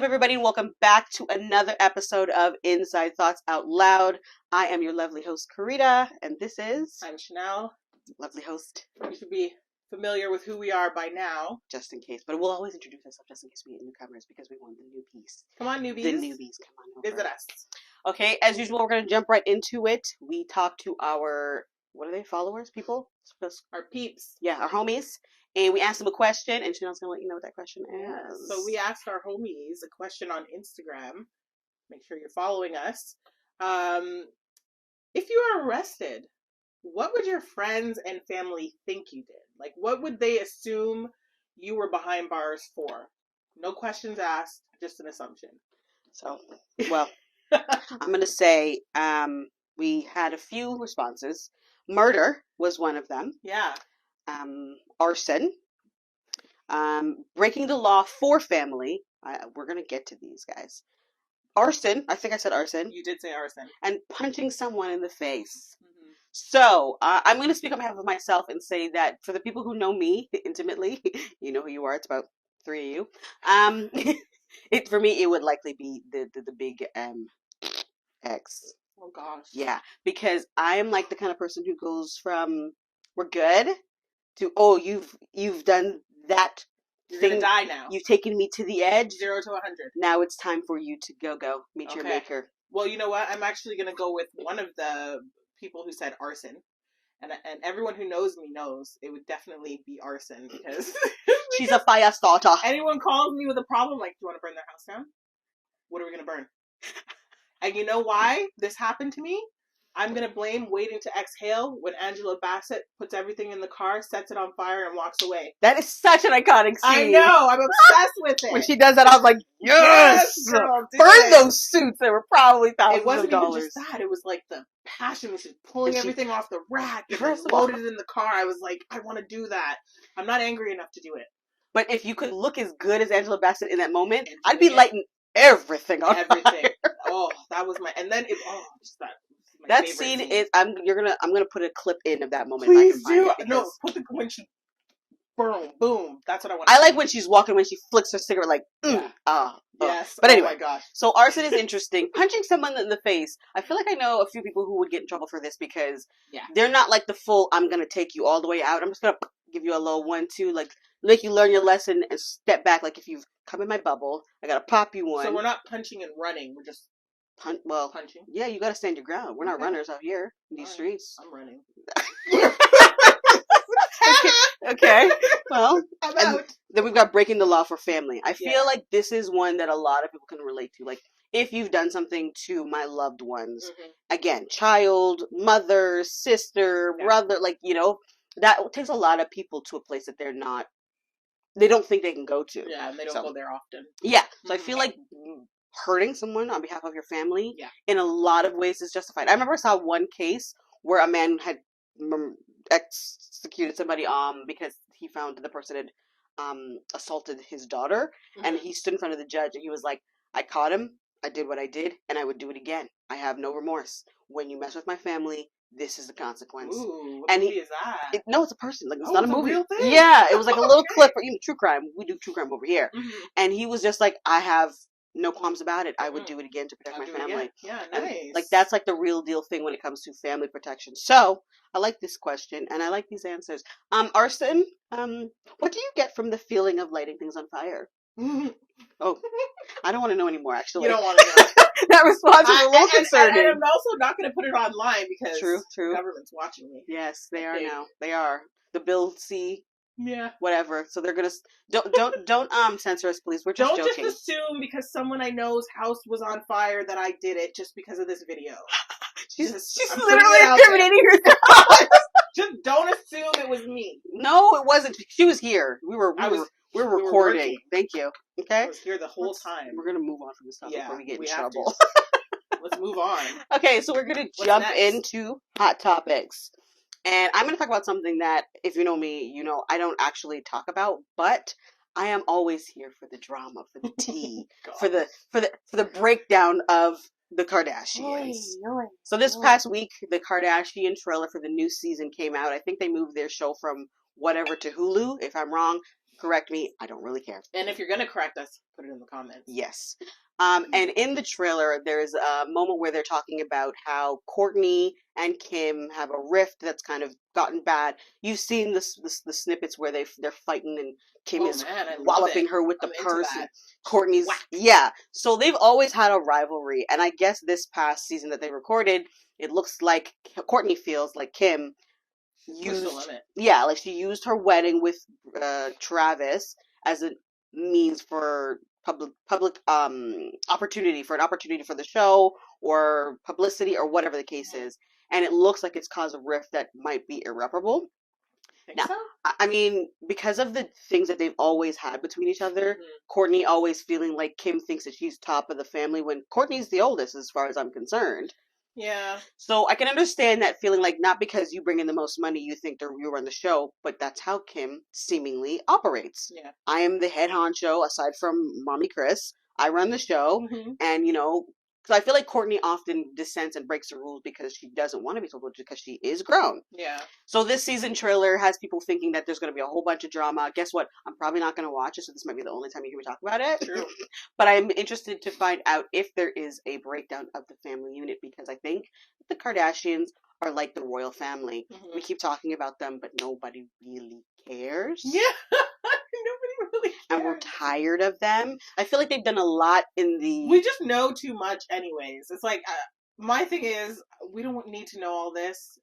everybody, and welcome back to another episode of Inside Thoughts Out Loud. I am your lovely host, Karita, and this is... I'm Chanel. Lovely host. You should be familiar with who we are by now. Just in case. But we'll always introduce ourselves just in case we get newcomers because we want the newbies. Come on, newbies. The newbies, come on over. Visit us. Okay, as usual, we're going to jump right into it. We talk to our... What are they? Followers? People? Our peeps. Yeah, our homies. And we asked them a question, and Chanel's going to let you know what that question is. Yeah. So we asked our homies a question on Instagram. Make sure you're following us. If you were arrested, what would your friends and family think you did? Like, what would they assume you were behind bars for? No questions asked, just an assumption. So, well, I'm going to say we had a few responses. Murder was one of them. Yeah. Arson, breaking the law for family. We're going to get to these guys. Arson, I think I said arson. You did say arson. And punching someone in the face. Mm-hmm. So, I'm going to speak on behalf of myself and say that for the people who know me intimately, you know who you are, it's about 3 of you. For me, it would likely be the big X. Oh, gosh. Yeah, because I'm like the kind of person who goes from, we're good, to, oh, you've done that. You're gonna die now. You've taken me to the edge. 0 to 100. Now it's time for you to go meet your maker. Well, you know what? I'm actually gonna go with one of the people who said arson, and everyone who knows me knows it would definitely be arson because she's a fire starter. Anyone calls me with a problem like, "Do you want to burn their house down? What are we gonna burn?" And you know why this happened to me? I'm going to blame Waiting to Exhale when Angela Bassett puts everything in the car, sets it on fire, and walks away. That is such an iconic scene. I know. I'm obsessed with it. When she does that, I was like, yes! Girl, burn those suits. They were probably thousands of dollars. It wasn't even just that. It was like the passion was just pulling everything off the rack and loaded it in the car. I was like, I want to do that. I'm not angry enough to do it. But if you could look as good as Angela Bassett in that moment, I'd be lighting everything on fire. Oh, that was my... And then just that... That scene is. I'm gonna put a clip in of that moment. Please do. No, when she boom. That's what I want. I like when she's walking when she flicks her cigarette like. Yes. But anyway, oh my gosh. So arson is interesting. Punching someone in the face. I feel like I know a few people who would get in trouble for this because they're not like the full. I'm gonna take you all the way out. I'm just gonna give you a little 1-2, like make you learn your lesson and step back. Like if you've come in my bubble, I gotta pop you one. So we're not punching and running. We're just. Punching. Yeah, you gotta stand your ground. We're not runners out here in these streets. I'm running. Okay. Well, I'm out. Then we've got breaking the law for family. I feel like this is one that a lot of people can relate to. Like, if you've done something to my loved ones, again, child, mother, sister, brother, like, that takes a lot of people to a place that they don't think they can go to. Yeah, and they don't go there often. Yeah. So I feel like hurting someone on behalf of your family in a lot of ways is justified. I remember I saw one case where a man had executed somebody because he found the person had assaulted his daughter, and he stood in front of the judge and he was like, I caught him, I did what I did, and I would do it again. I have no remorse. When you mess with my family, this is the consequence. Ooh, what movie is that? No, it's a person. Like, it's not a movie. Real thing? Yeah, it was like a little clip for true crime. We do true crime over here. And he was just like, I have no qualms about it. I would do it again to protect my family. Yeah, nice. And, like, that's like the real deal thing when it comes to family protection. So I like this question and I like these answers. Arson, what do you get from the feeling of lighting things on fire? Oh, I don't want to know anymore, actually. You don't want to know. That response is a little concerning. And I'm also not going to put it online because true. The government's watching me. Yes, they are now. They are. The Bill C. Yeah. Whatever. So they're gonna don't censor us, please. We're just joking. Don't just assume because someone I know's house was on fire that I did it just because of this video. she's literally incriminating herself. Just don't assume it was me. No, it wasn't. She was here. We were recording. Thank you. Okay. I was here the whole time. We're gonna move on from this topic before we get in trouble. Let's move on. Okay, so we're gonna jump into hot topics. And I'm going to talk about something that, if you know me, I don't actually talk about, but I am always here for the drama, for the tea, for the breakdown of the Kardashians. So this past week, the Kardashian trailer for the new season came out. I think they moved their show from whatever to Hulu. If I'm wrong, Correct me. I don't really care. And if you're going to correct us, put it in the comments. Yes. And in the trailer, there's a moment where they're talking about how Courtney and Kim have a rift that's kind of gotten bad. You've seen the snippets where they're fighting and Kim is walloping her with the purse. And Courtney's So they've always had a rivalry, and I guess this past season that they recorded, it looks like Courtney feels like Kim used like she used her wedding with Travis as a means for public opportunity for the show or publicity or whatever the case is, and it looks like it's caused a rift that might be irreparable. Now, I mean, because of the things that they've always had between each other, Courtney always feeling like Kim thinks that she's top of the family when Courtney's the oldest as far as I'm concerned. Yeah. So I can understand that feeling, like, not because you bring in the most money you think you run the show, but that's how Kim seemingly operates. Yeah. I am the head honcho aside from Mommy Chris. I run the show, and because I feel like Courtney often dissents and breaks the rules because she doesn't want to be told because she is grown. Yeah. So this season trailer has people thinking that there's going to be a whole bunch of drama. Guess what? I'm probably not going to watch it, so this might be the only time you hear me talk about it. True. But I'm interested to find out if there is a breakdown of the family unit, because I think the Kardashians are like the royal family. We keep talking about them, but nobody really cares. Yeah. Nobody really cares. And we're tired of them. I feel like they've done a lot in the... We just know too much anyways. It's like, my thing is, we don't need to know all this.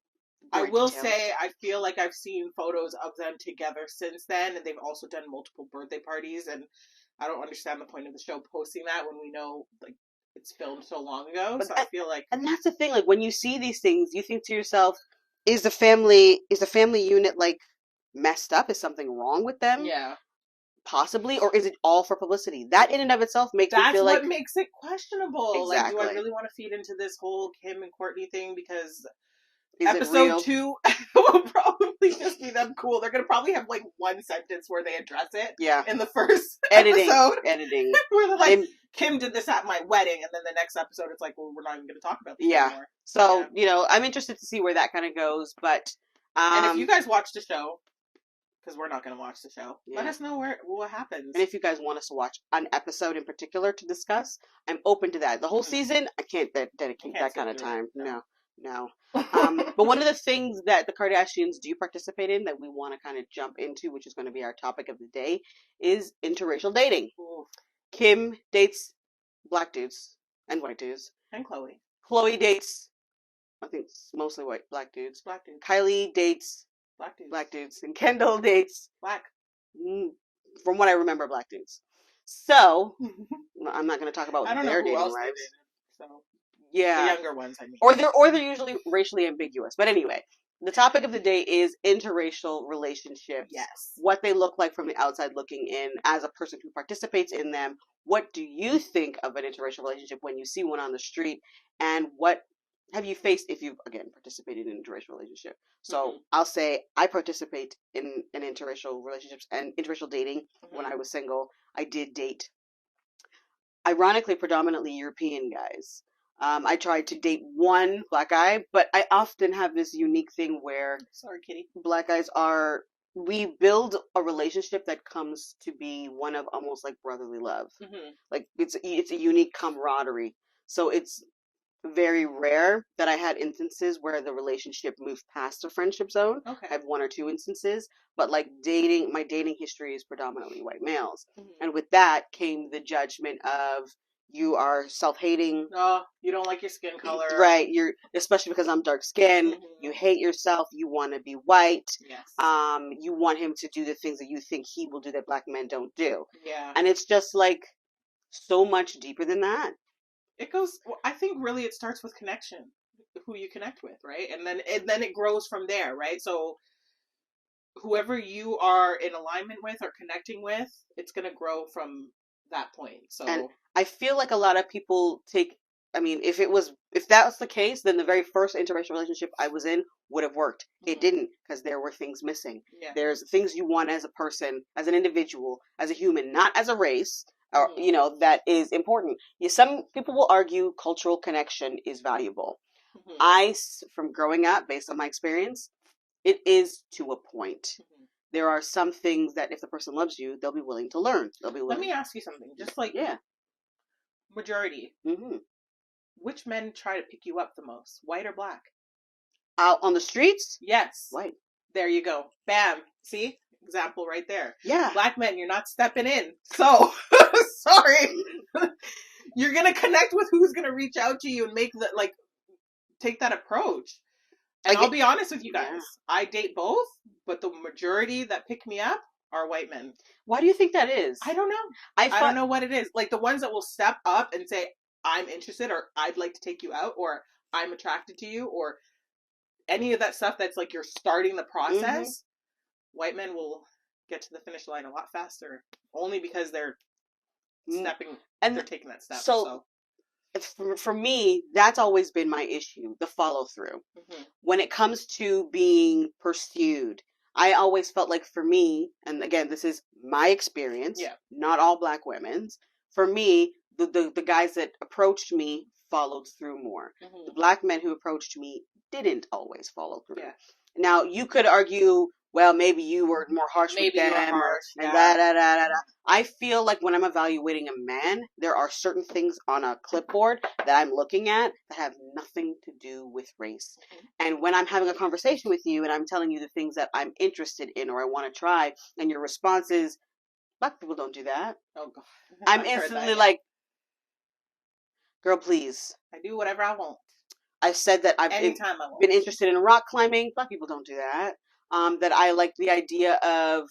I will say, I feel like I've seen photos of them together since then, and they've also done multiple birthday parties, and I don't understand the point of the show posting that when we know, like, it's filmed so long ago. But I feel like... And that's the thing, like, when you see these things, you think to yourself, is the family unit, like, messed up? Is something wrong with them? Yeah. Possibly, or is it all for publicity? That in and of itself makes me feel like... That's what makes it questionable. Exactly. Like, do I really want to feed into this whole Kim and Courtney thing? Because is episode 2 will probably just be them cool. They're going to probably have, like, one sentence where they address it. Yeah. In the first Editing. Editing. Where they're like, Kim did this at my wedding, and then the next episode it's like, well, we're not even going to talk about this anymore. So, I'm interested to see where that kind of goes, but... and if you guys watch the show... because we're not going to watch the show. Yeah. Let us know what happens. And if you guys want us to watch an episode in particular to discuss, I'm open to that. The whole season, I can't dedicate that kind of time. No. But one of the things that the Kardashians do participate in that we want to kind of jump into, which is going to be our topic of the day, is interracial dating. Ooh. Kim dates black dudes and white dudes. And Khloe. Khloe dates, I think, mostly black dudes. Black dudes. Kylie dates black dudes. And Kendall dates black. From what I remember, black dudes. So I'm not going to talk about their dating lives. So yeah, the younger ones, I mean. Or they're usually racially ambiguous. But anyway, the topic of the day is interracial relationships. Yes. What they look like from the outside looking in as a person who participates in them. What do you think of an interracial relationship when you see one on the street? And what have you faced if you've, again, participated in an interracial relationship? So I'll say I participate in interracial relationships and interracial dating when I was single. I did date, ironically, predominantly European guys. I tried to date one black guy, but I often have this unique thing where sorry, kitty. Black guys we build a relationship that comes to be one of almost like brotherly love. Like it's a unique camaraderie. So it's very rare that I had instances where the relationship moved past the friendship zone. Okay. I have one or two instances, but like my dating history is predominantly white males. And with that came the judgment of you are self-hating. No, you don't like your skin color. Right. Especially because I'm dark skinned. You hate yourself. You want to be white. Yes. You want him to do the things that you think he will do that black men don't do. Yeah. And it's just like so much deeper than that. It goes, I think really it starts with connection, who you connect with, right? And then it grows from there, right? So whoever you are in alignment with or connecting with, it's going to grow from that point. So, and I feel like a lot of people if that was the case, then the very first interracial relationship I was in would have worked. It didn't, because there were things missing. Yeah. There's things you want as a person, as an individual, as a human, not as a race. Or, that is important. Some people will argue cultural connection is valuable. From growing up, based on my experience, it is to a point. there are some things that if the person loves you, they'll be willing to learn. They'll be willing. Let me ask you something. Just like majority. Mm-hmm. Which men try to pick you up the most, white or black? Out on the streets? Yes. White. There you go. Bam. See? Example right there. Yeah. Black men, you're not stepping in. So, sorry. You're going to connect with who's going to reach out to you and make the, like, take that approach. And I'll be honest with you guys. Yeah. I date both, but the majority that pick me up are white men. Why do you think that is? I don't know. I don't know what it is. Like, the ones that will step up and say, I'm interested, or I'd like to take you out, or I'm attracted to you, or any of that stuff that's like you're starting the process, mm-hmm. white men will get to the finish line a lot faster, only because they're stepping and they're taking that step. So for me, that's always been my issue, the follow through. Mm-hmm. When it comes to being pursued, I always felt like for me, and again, this is my experience, not all black women's, for me, the guys that approached me followed through more. Mm-hmm. The black men who approached me didn't always follow through. Yeah. Now, you could argue, well, maybe you were more harsh with them. I feel like when I'm evaluating a man, there are certain things on a clipboard that I'm looking at that have nothing to do with race. Mm-hmm. And when I'm having a conversation with you and I'm telling you the things that I'm interested in or I want to try, and your response is, black people don't do that. Oh, God. I'm instantly like, girl, please. I do whatever I want. I said that I've been interested in rock climbing. Black people don't do that. That I like the idea of,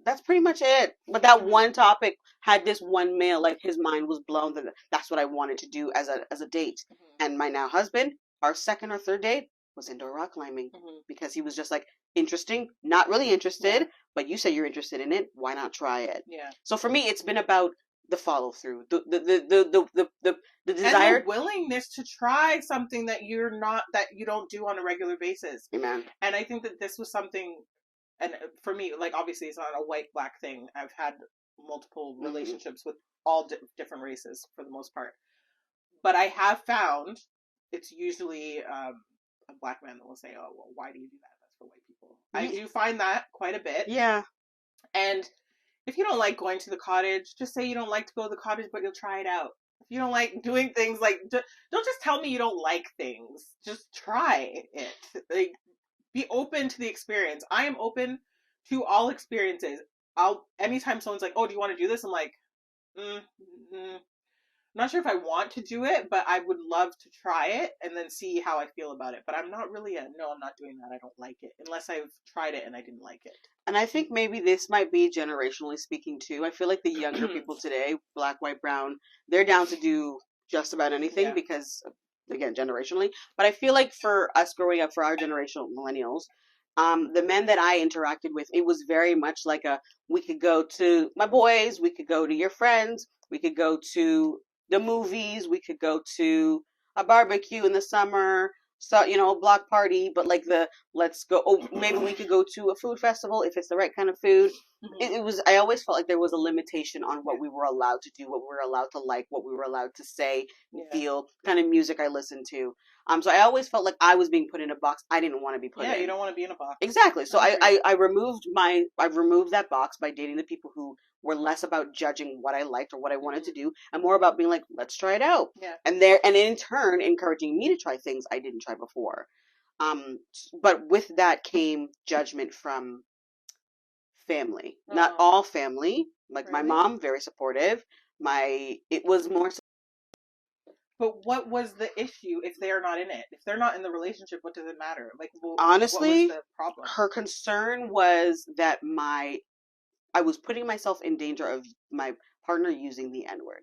that's pretty much it. But that one topic had this one male, like his mind was blown that that's what I wanted to do as a date. Mm-hmm. And my now husband, our second or third date was indoor rock climbing because he was just like, interesting, not really interested, but you say you're interested in it. Why not try it? Yeah. So for me, it's been about the follow through, the desire, and the willingness to try something that you don't do on a regular basis. Amen. And I think that this was something, and for me, like obviously it's not a white black thing. I've had multiple relationships with all different races for the most part, but I have found it's usually a black man that will say, "Oh, well, why do you do that? That's for white people." I do find that quite a bit. Yeah, and. If you don't like going to the cottage, just say you don't like to go to the cottage, but you'll try it out. If you don't like doing things, like, don't just tell me you don't like things. Just try it. Like, be open to the experience. I am open to all experiences. Anytime someone's like, oh, do you want to do this? I'm like, I'm not sure if I want to do it, but I would love to try it and then see how I feel about it. But I'm not really no, I'm not doing that. I don't like it unless I've tried it and I didn't like it. And I think maybe this might be generationally speaking too. I feel like the younger people today, black, white, brown, they're down to do just about anything because, again, generationally. But I feel like for us growing up, for our generational millennials, the men that I interacted with, it was very much like we could go to my boys, we could go to your friends, we could go to the movies, we could go to a barbecue in the summer, so, a block party, but like let's go, maybe we could go to a food festival if it's the right kind of food. Mm-hmm. I always felt like there was a limitation on what we were allowed to do, what we were allowed to like, what we were allowed to say, feel, kind of music I listened to. So I always felt like I was being put in a box I didn't want to be put in. Yeah, you don't want to be in a box. Exactly. So I've removed that box by dating the people who were less about judging what I liked or what I wanted to do, and more about being like, let's try it out. Yeah. And in turn encouraging me to try things I didn't try before. But with that came judgment from family. Oh. Not all family. Like really? My mom, very supportive. It was more. But what was the issue if they're not in it? If they're not in the relationship, what does it matter? Like, honestly, what was the problem? Her concern was that I was putting myself in danger of my partner using the N-word.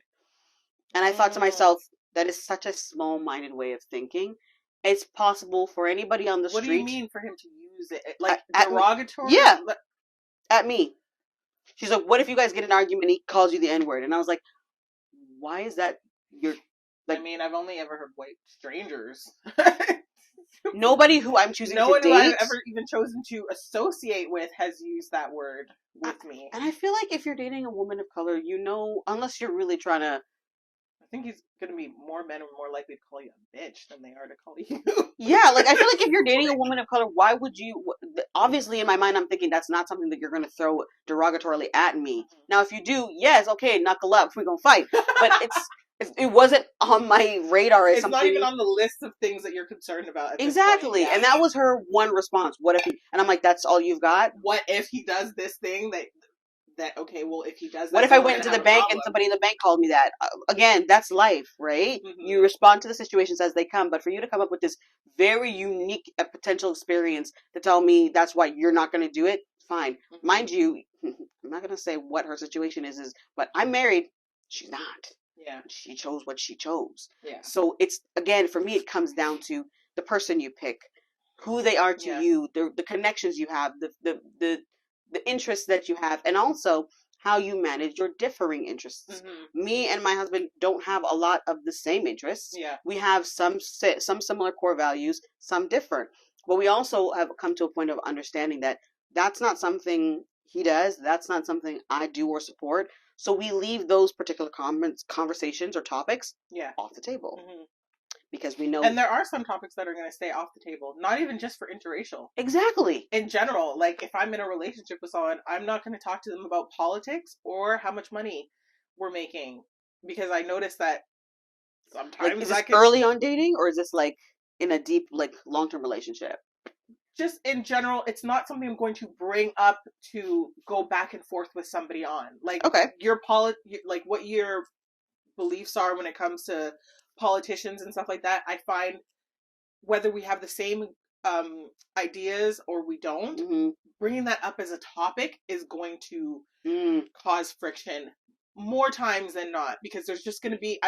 And I thought to myself, that is such a small-minded way of thinking. It's possible for anybody on the street. What do you mean for him to use it? Like, derogatory? Yeah. At me. She's like, what if you guys get in an argument and he calls you the N-word? And I was like, why is that your... Like, I mean, I've only ever heard white strangers. Nobody who I'm choosing to date. No one who I've ever even chosen to associate with has used that word with me. And I feel like if you're dating a woman of color, unless you're really trying to... I think he's going to be men are more likely to call you a bitch than they are to call you. Yeah, like, I feel like if you're dating a woman of color, why would you... obviously in my mind, I'm thinking that's not something that you're going to throw derogatorily at me. Now, if you do, yes, okay, knuckle up, we're going to fight. But it wasn't on my radar as It's something. not even on the list of things that you're concerned about at Exactly. this point. Yeah. And that was her one response. What if and I'm like, that's all you've got? What if he does this thing that okay, well, if he does that, what if I went into the bank and somebody in the bank called me that? Again, that's life, right? Mm-hmm. You respond to the situations as they come, but for you to come up with this very unique potential experience to tell me that's why you're not going to do it, fine. Mm-hmm. Mind you, I'm not going to say what her situation is, but I'm married. She's not. Yeah. She chose what she chose. Yeah. So it's, again, for me, it comes down to the person you pick, who they are to you, the connections you have, the interests that you have, and also how you manage your differing interests. Mm-hmm. Me and my husband don't have a lot of the same interests. Yeah. We have some similar core values, some different. But we also have come to a point of understanding that that's not something he does. That's not something I do or support. So we leave those particular conversations or topics off the table. Mm-hmm. Because we know. And there are some topics that are going to stay off the table, not even just for interracial. Exactly. In general, like if I'm in a relationship with someone, I'm not going to talk to them about politics or how much money we're making, because I notice that sometimes. Like, is this early on dating, or is this like in a deep, like, long-term relationship? Just in general, it's not something I'm going to bring up to go back and forth with somebody on. Like, okay, like what your beliefs are when it comes to politicians and stuff like that. I find whether we have the same ideas or we don't, mm-hmm. bringing that up as a topic is going to cause friction more times than not, because there's just going to be,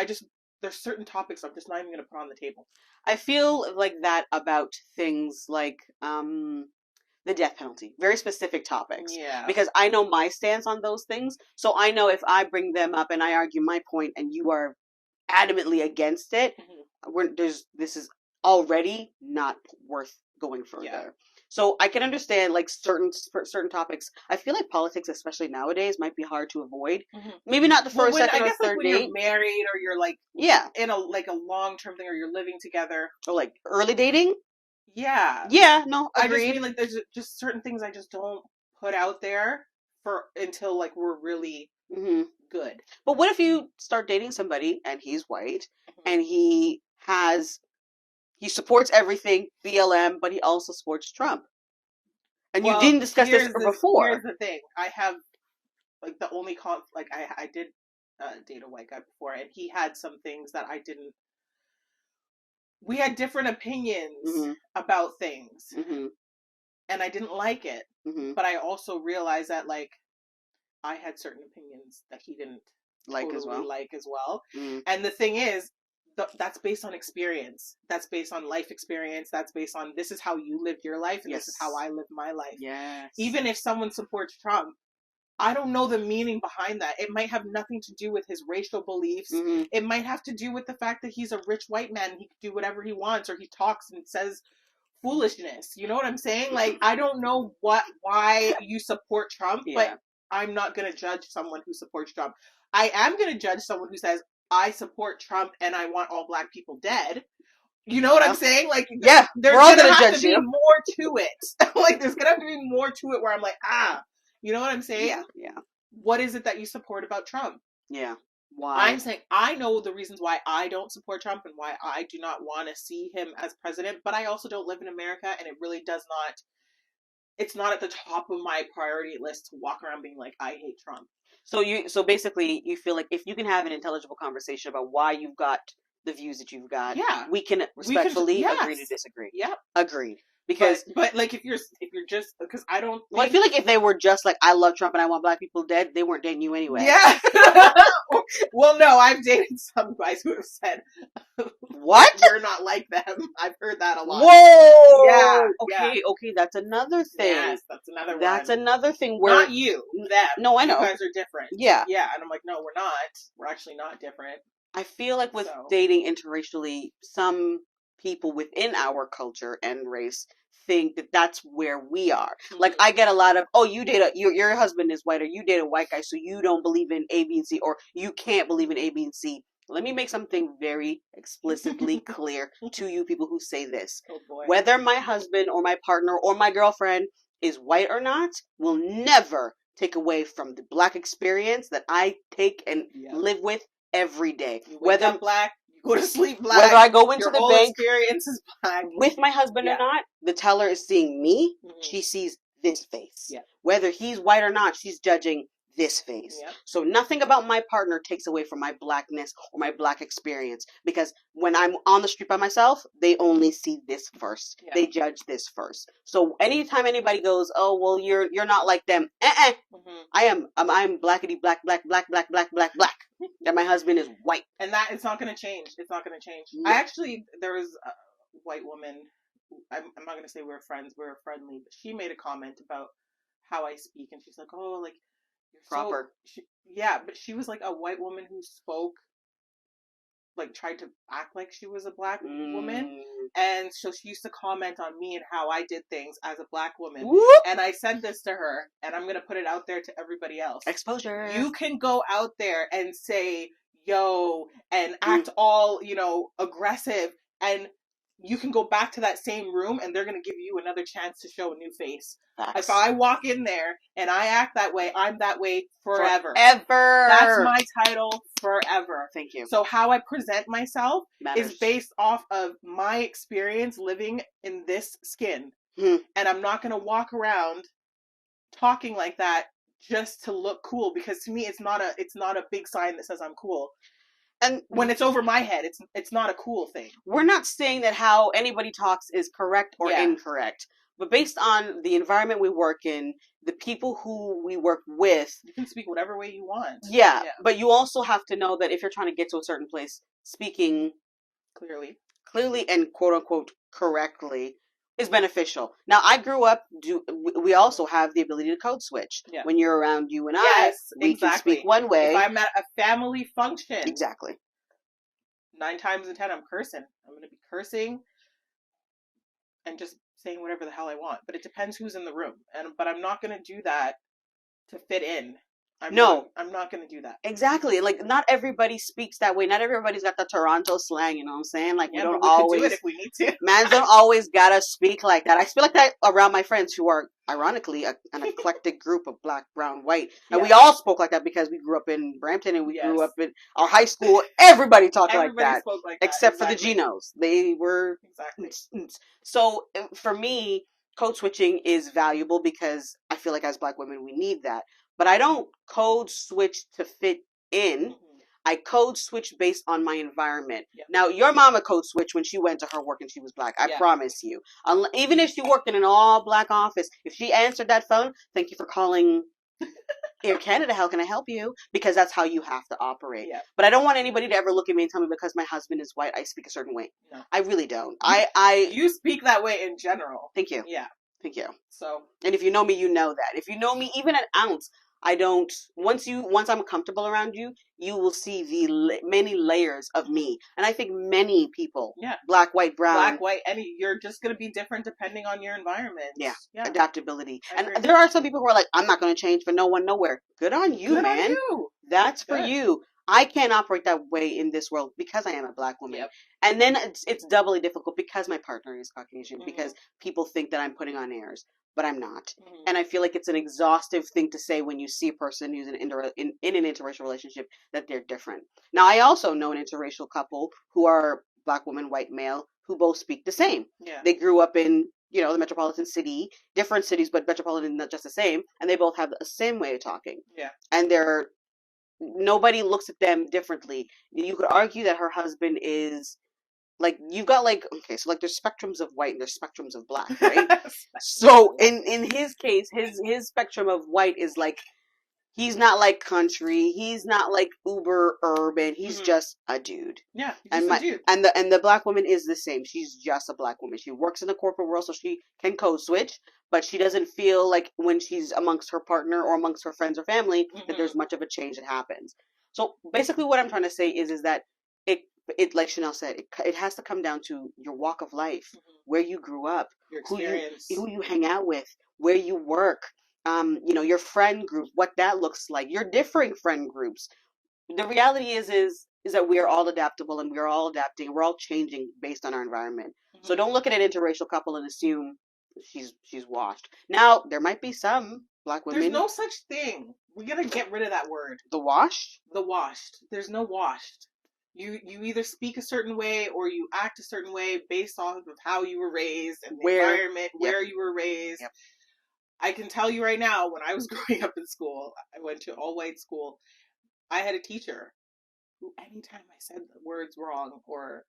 there's certain topics I'm just not even going to put on the table. I feel like that about things like the death penalty, very specific topics. Yeah. Because I know my stance on those things. So I know if I bring them up and I argue my point and you are adamantly against it, mm-hmm. This is already not worth going further. Yeah. So I can understand like certain topics. I feel like politics, especially nowadays, might be hard to avoid. Mm-hmm. Maybe not the first, second, or third date. You're married or you're like in a long-term thing, or you're living together. Or like early dating. Yeah. Yeah. No. Agreed. I just mean like there's just certain things I just don't put out there until like we're really mm-hmm. good. But what if you start dating somebody and he's white mm-hmm. and he supports everything BLM, but he also supports Trump. And you didn't discuss this before. Here's the thing. I have, like, the only I did date a white guy before, and he had some things that I didn't. We had different opinions mm-hmm. about things. Mm-hmm. And I didn't like it. Mm-hmm. But I also realized that, like, I had certain opinions that he didn't like as well. Mm-hmm. And the thing is, that's based on experience. That's based on life experience. That's based on this is how you lived your life and this is how I lived my life. Yes. Even if someone supports Trump, I don't know the meaning behind that. It might have nothing to do with his racial beliefs. Mm-hmm. It might have to do with the fact that he's a rich white man and he can do whatever he wants, or he talks and says foolishness. You know what I'm saying? Like, I don't know why you support Trump, but I'm not going to judge someone who supports Trump. I am going to judge someone who says, I support Trump and I want all black people dead. You know what I'm saying? Like, yeah, there's going to have to be more to it. Like, there's going to have to be more to it where I'm like, you know what I'm saying? Yeah. What is it that you support about Trump? Yeah. Why? I'm saying I know the reasons why I don't support Trump and why I do not want to see him as president, but I also don't live in America, and it really does not, it's not at the top of my priority list to walk around being like, I hate Trump. So basically you feel like if you can have an intelligible conversation about why you've got the views that you've got, we can respectfully agree to disagree. Yeah. Agreed. Because but like if you're just, because I don't well, I feel like if they were just like, I love Trump and I want black people dead, they weren't dating you anyway. Yeah. Well, no, I've dated some guys who have said, what? You're not like them. I've heard that a lot. Whoa. Yeah. Okay, that's another thing. Yes, that's another one. That's another thing where not you, them. No, I know. You guys are different. Yeah. Yeah, and I'm like, no, we're not. We're actually not different. I feel like with dating interracially, some people within our culture and race think that that's where we are. Mm-hmm. Like, I get a lot of, your husband is white, or you date a white guy, so you don't believe in A, B, and C, or you can't believe in A, B, and C. Let me make something very explicitly clear to you people who say this. Oh boy. Whether my husband or my partner or my girlfriend is white or not will never take away from the Black experience that I take and live with every day. You wake up Black, you go to sleep Black. Whether I go into the whole bank experience is Black. with my husband or not, the teller is seeing me. She sees this face. Whether he's white or not, she's judging this face. So nothing about my partner takes away from my Blackness or my Black experience, because when I'm on the street by myself, they only see this first. They judge this first. So anytime anybody goes, oh well, you're not like them, I'm blackity black, and my husband is white, and that it's not going to change. It's not going to change. There was a white woman. I'm not going to say we're friends. We're friendly, but she made a comment about how I speak, and she's like, oh, like, proper. But she was like a white woman who spoke, like, tried to act like she was a Black woman, and so she used to comment on me and how I did things as a Black woman. Whoop. And I said this to her, and I'm gonna put it out there to everybody else. Exposure. You can go out there and say yo and act all, aggressive, and you can go back to that same room and they're going to give you another chance to show a new face. Facts. If I walk in there and I act that way, I'm that way forever. Forever. That's my title, forever. Thank you. So how I present myself Matters. is based off of my experience living in this skin. And I'm not going to walk around talking like that just to look cool, because to me it's not a big sign that says I'm cool. And when it's over my head, it's not a cool thing. We're not saying that how anybody talks is correct or incorrect. But based on the environment we work in, the people who we work with... You can speak whatever way you want. Yeah, but you also have to know that if you're trying to get to a certain place, speaking... Clearly and quote-unquote correctly is beneficial. Now, I grew up... We also have the ability to code switch. Yeah. When you're around you and we can speak one way. If I'm at a family function... Exactly. 9 times in 10, I'm cursing. I'm going to be cursing and just saying whatever the hell I want. But it depends who's in the room. But I'm not going to do that to fit in. I'm not going to do that. Exactly. Like, not everybody speaks that way. Not everybody's got the Toronto slang, you know what I'm saying? Like, we don't always... could do it if we need to. Mans don't always gotta speak like that. I speak like that around my friends who are, ironically, an eclectic group of Black, brown, white. And we all spoke like that because we grew up in Brampton and we grew up in our high school. Everybody talked like that. Spoke like that. Except for the Genos. They were... Exactly. So, for me, code switching is valuable because I feel like as Black women, we need that. But I don't code switch to fit in. I code switch based on my environment. Yep. Now, your mama code switched when she went to her work and she was Black. I promise you. Even if she worked in an all-Black office, if she answered that phone, thank you for calling Air Canada. How can I help you? Because that's how you have to operate. Yep. But I don't want anybody to ever look at me and tell me because my husband is white, I speak a certain way. No. I really don't. You speak that way in general. Thank you. Yeah. Thank you. So, and if you know me, you know that. If you know me even an ounce, I don't. Once I'm comfortable around you, you will see the many layers of me. And I think many people, Black, white, brown, you're just going to be different depending on your environment. Yeah. Adaptability. And there are some people who are like, I'm not going to change for no one, nowhere. Good on you, Good man. On you. That's for you. I can't operate that way in this world because I am a Black woman. Yep. And then it's doubly difficult because my partner is Caucasian, because people think that I'm putting on airs, but I'm not. And I feel like it's an exhaustive thing to say when you see a person who's in an interracial relationship that they're different. Now, I also know an interracial couple who are Black woman, white male, who both speak the same. Yeah. They grew up in, the metropolitan city, different cities, but metropolitan, not just the same. And they both have the same way of talking. Yeah. And nobody looks at them differently. You could argue that her husband is like, you've got so there's spectrums of white and there's spectrums of Black, right? So in his case, his spectrum of white is like, he's not like country, he's not like uber urban, he's just a dude. Yeah, he's just a dude. And the Black woman is the same. She's just a Black woman. She works in the corporate world, so she can code switch, but she doesn't feel like when she's amongst her partner or amongst her friends or family that there's much of a change that happens. So basically what I'm trying to say is that it like Chanel said, it has to come down to your walk of life, where you grew up, your experience, who you hang out with, where you work, your friend group, what that looks like, your differing friend groups. The reality is that we are all adaptable and we're all adapting. We're all changing based on our environment. So don't look at an interracial couple and assume she's washed. Now there might be some black women. There's no such thing. We gotta get rid of that word. The washed. The washed. There's no washed. You either speak a certain way or you act a certain way based off of how you were raised and the environment where you were raised. Yep. I can tell you right now, when I was growing up in school, I went to all-white school. I had a teacher who, anytime I said the words wrong or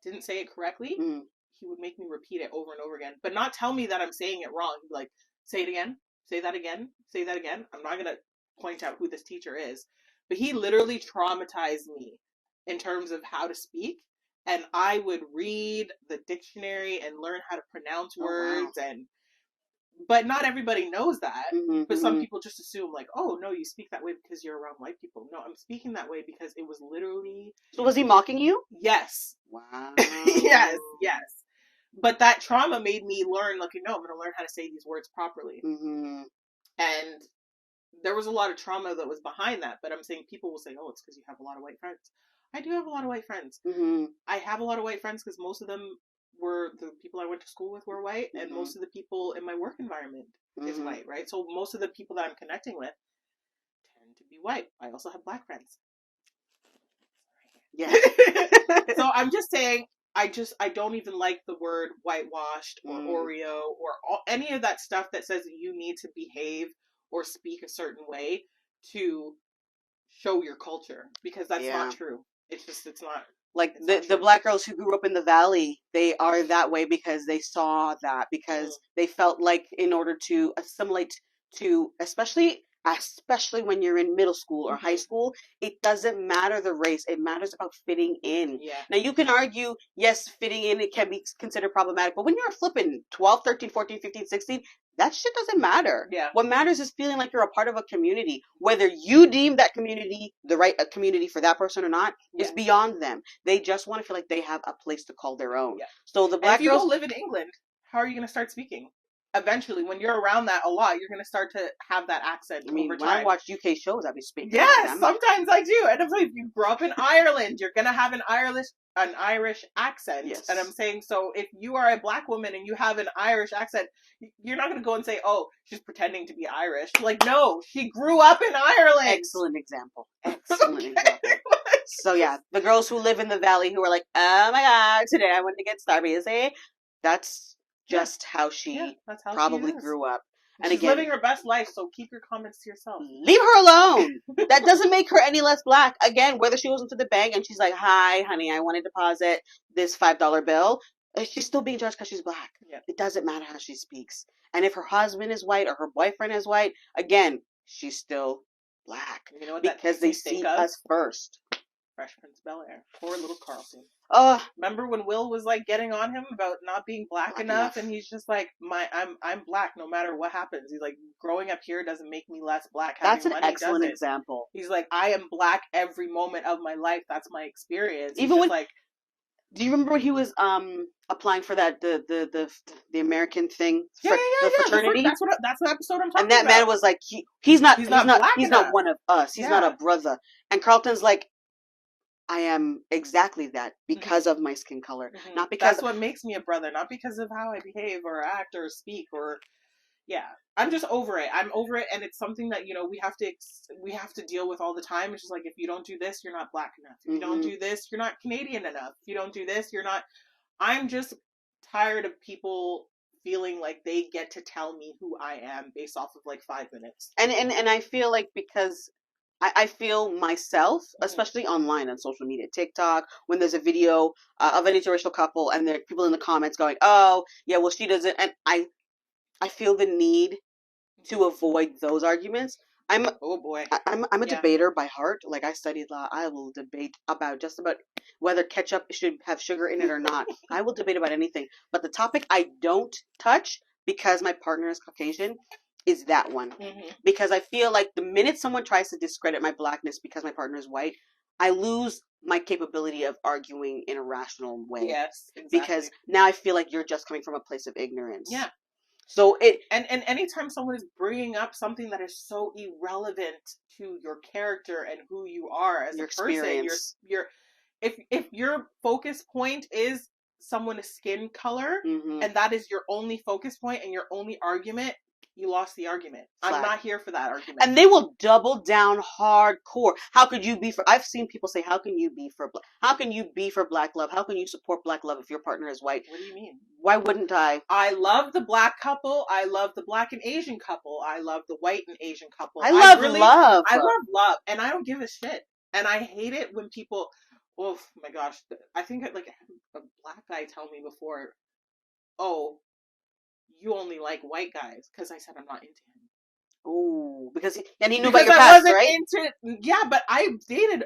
didn't say it correctly, he would make me repeat it over and over again. But not tell me that I'm saying it wrong. He'd be like, say it again, say that again, say that again. I'm not going to point out who this teacher is. But he literally traumatized me in terms of how to speak. And I would read the dictionary and learn how to pronounce words. Wow. But not everybody knows that. But some people just assume like, oh, no, you speak that way because you're around white people. No, I'm speaking that way because it was literally... So was he mocking you? Yes. Wow. yes. But that trauma made me learn, like, no, I'm going to learn how to say these words properly. And there was a lot of trauma that was behind that. But I'm saying people will say, oh, it's because you have a lot of white friends. I do have a lot of white friends. I have a lot of white friends because most of them were the people I went to school with were white, and most of the people in my work environment is white, right? So most of the people that I'm connecting with tend to be white. I also have black friends. Yeah. So I'm just saying, I don't even like the word whitewashed or Oreo or any of that stuff that says that you need to behave or speak a certain way to show your culture, because that's not true. It's not. Like the black girls who grew up in the valley, they are that way because they saw that, because they felt like in order to assimilate to, especially when you're in middle school or high school, it doesn't matter the race. It matters about fitting in. Yeah. Now you can argue, yes, fitting in, it can be considered problematic, but when you're flipping 12, 13, 14, 15, 16, that shit doesn't matter. Yeah. What matters is feeling like you're a part of a community. Whether you deem that community the right community for that person or not is beyond them. They just want to feel like they have a place to call their own. Yeah. So the black girls... If you go live in England, how are you going to start speaking? Eventually, when you're around that a lot, you're going to start to have that accent. I mean, when I watch UK shows, I'll be speaking. Yes, sometimes I do. And if you grow up in Ireland, you're going to have an Irish accent. Yes. And I'm saying, so if you are a black woman and you have an Irish accent, you're not going to go and say, oh, she's pretending to be Irish. Like, no, she grew up in Ireland. Excellent example. Example. So yeah, the girls who live in the valley who are like, oh my God, today I went to get Starbucks. That's just how she probably grew up. And she's living her best life, so keep your comments to yourself. Leave her alone. That doesn't make her any less black. Again, whether she goes into the bank and she's like, hi, honey, I want to deposit this $5 bill, she's still being judged because she's black. Yeah. It doesn't matter how she speaks. And if her husband is white or her boyfriend is white, again, she's still black. You know what because they see us first. Fresh Prince of Bel-Air. Poor little Carlton. Remember when Will was like getting on him about not being black enough, and he's just like, I'm black no matter what happens. He's like, growing up here doesn't make me less black. That's an excellent example. He's like, I am black every moment of my life. That's my experience. Even when, like, do you remember when he was applying for that the American thing for the fraternity? That's what episode I'm talking about. And that man was like, he's not one of us. He's not a brother. And Carlton's like, I am exactly that because of my skin color, not because that's what makes me a brother, not because of how I behave or act or speak or I'm just over it. I'm over it, and it's something that we have to deal with all the time. It's just like, if you don't do this, you're not black enough. If you don't do this, you're not Canadian enough. If you don't do this, you're not. I'm just tired of people feeling like they get to tell me who I am based off of like 5 minutes. And I feel like because I feel myself, especially online on social media, TikTok, when there's a video of an interracial couple and there are people in the comments going, oh, yeah, well, she doesn't. And I feel the need to avoid those arguments. I'm a debater by heart. Like, I studied law. I will debate about just about whether ketchup should have sugar in it or not. I will debate about anything. But the topic I don't touch, because my partner is Caucasian, is that one. Because I feel like the minute someone tries to discredit my blackness because my partner is white, I lose my capability of arguing in a rational way. Yes, exactly. Because now I feel like you're just coming from a place of ignorance. Yeah. So and anytime someone is bringing up something that is so irrelevant to your character and who you are as your a person, experience. if your focus point is someone's skin color Mm-hmm. and that is your only focus point and your only argument, you lost the argument. Flag. I'm not here for that argument. And they will double down hardcore. How could you be for? I've seen people say, "How can you be for? How can you be for Black love? How can you support Black love if your partner is white?" What do you mean? Why wouldn't I? I love the Black couple. I love the Black and Asian couple. I love the white and Asian couple. I love love. I love love, and I don't give a shit. And I hate it when people. Oh my gosh! I think like a Black guy tell me before, "Oh, you only like white guys," because I said I'm not into him. Oh, because he knew about your past, right? Yeah, but I've dated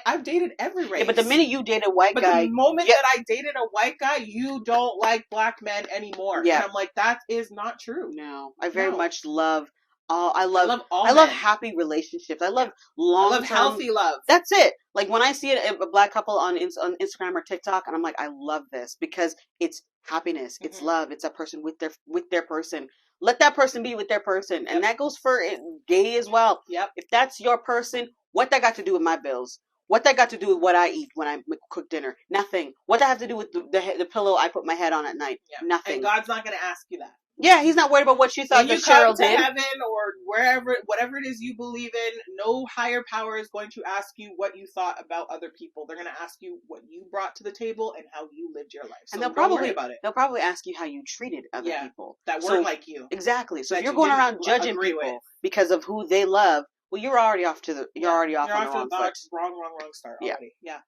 I've dated every race. Yeah, but the minute you dated a white guy, the moment that I dated a white guy, you don't like Black men anymore. Yeah, and I'm like, that is not true. No, I very much love. I love happy relationships. I love long. I love healthy love. That's it. Like when I see a Black couple on Instagram or TikTok, and I'm like, I love this because it's happiness, it's love, it's a person with their person. Let that person be with their person, and that goes for gay as well. Yep. If that's your person, what that got to do with my bills? What that got to do with what I eat when I cook dinner? Nothing. What that have to do with the pillow I put my head on at night? Yeah. Nothing. And God's not going to ask you that. Yeah, he's not worried about what you thought that Cheryl did. When you come to heaven or wherever, whatever it is you believe in, no higher power is going to ask you what you thought about other people. They're going to ask you what you brought to the table and how you lived your life. So and don't worry about it. They'll probably ask you how you treated other people that weren't like you. Exactly. So if you're going around judging people because of who they love, well, you're already off to the on the wrong foot. Wrong start already. Yeah.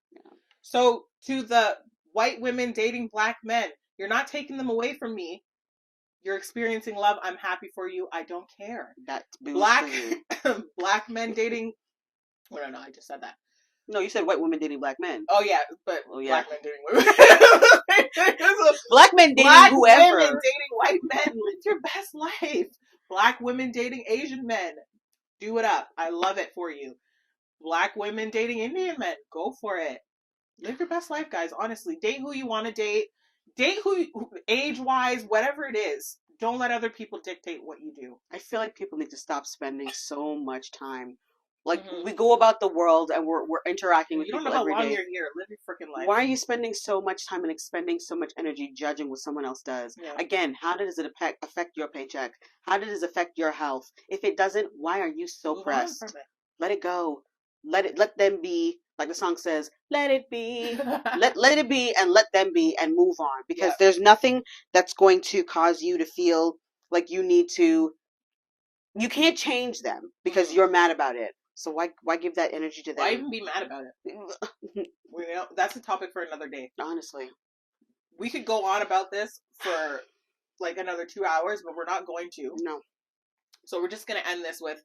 So to the white women dating Black men, you're not taking them away from me. You're experiencing love. I'm happy for you. I don't care. That's Black men dating. Oh, no, I just said that. No, you said white women dating Black men. Oh yeah, but Black men dating women. Black men dating Black whoever. Women dating white men. Live your best life. Black women dating Asian men. Do it up. I love it for you. Black women dating Indian men. Go for it. Live your best life, guys. Honestly, date who you want to date. Date who age-wise, whatever it is. Don't let other people dictate what you do. I feel like people need to stop spending so much time. Like, we go about the world and we're interacting with people every day. You don't know how long you're here. Live your freaking life. Why are you spending so much time and expending so much energy judging what someone else does? Yeah. Again, how does it affect your paycheck? How does it affect your health? If it doesn't, why are you so pressed? Let it go. Let them be. Like the song says, let it be, let it be, and let them be, and move on. Because there's nothing that's going to cause you to feel like you need to. You can't change them because you're mad about it. So why give that energy to them? Why even be mad about it? That's a topic for another day. Honestly, we could go on about this for like another 2 hours, but we're not going to. No. So we're just gonna end this with.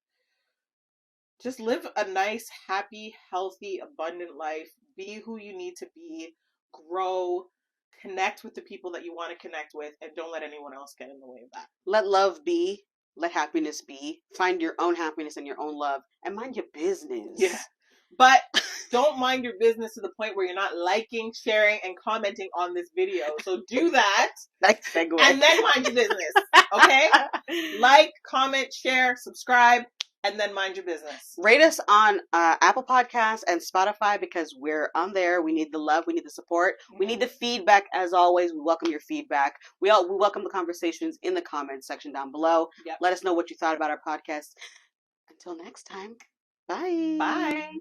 Just live a nice, happy, healthy, abundant life. Be who you need to be. Grow. Connect with the people that you want to connect with. And don't let anyone else get in the way of that. Let love be. Let happiness be. Find your own happiness and your own love. And mind your business. Yeah. But don't mind your business to the point where you're not liking, sharing, and commenting on this video. So do that. Nice segue. And then mind your business. Okay? Like, comment, share, subscribe. And then mind your business. Rate us on Apple Podcasts and Spotify because we're on there. We need the love. We need the support. We need the feedback. As always, we welcome your feedback. We welcome the conversations in the comments section down below. Yep. Let us know what you thought about our podcast. Until next time, bye. Bye.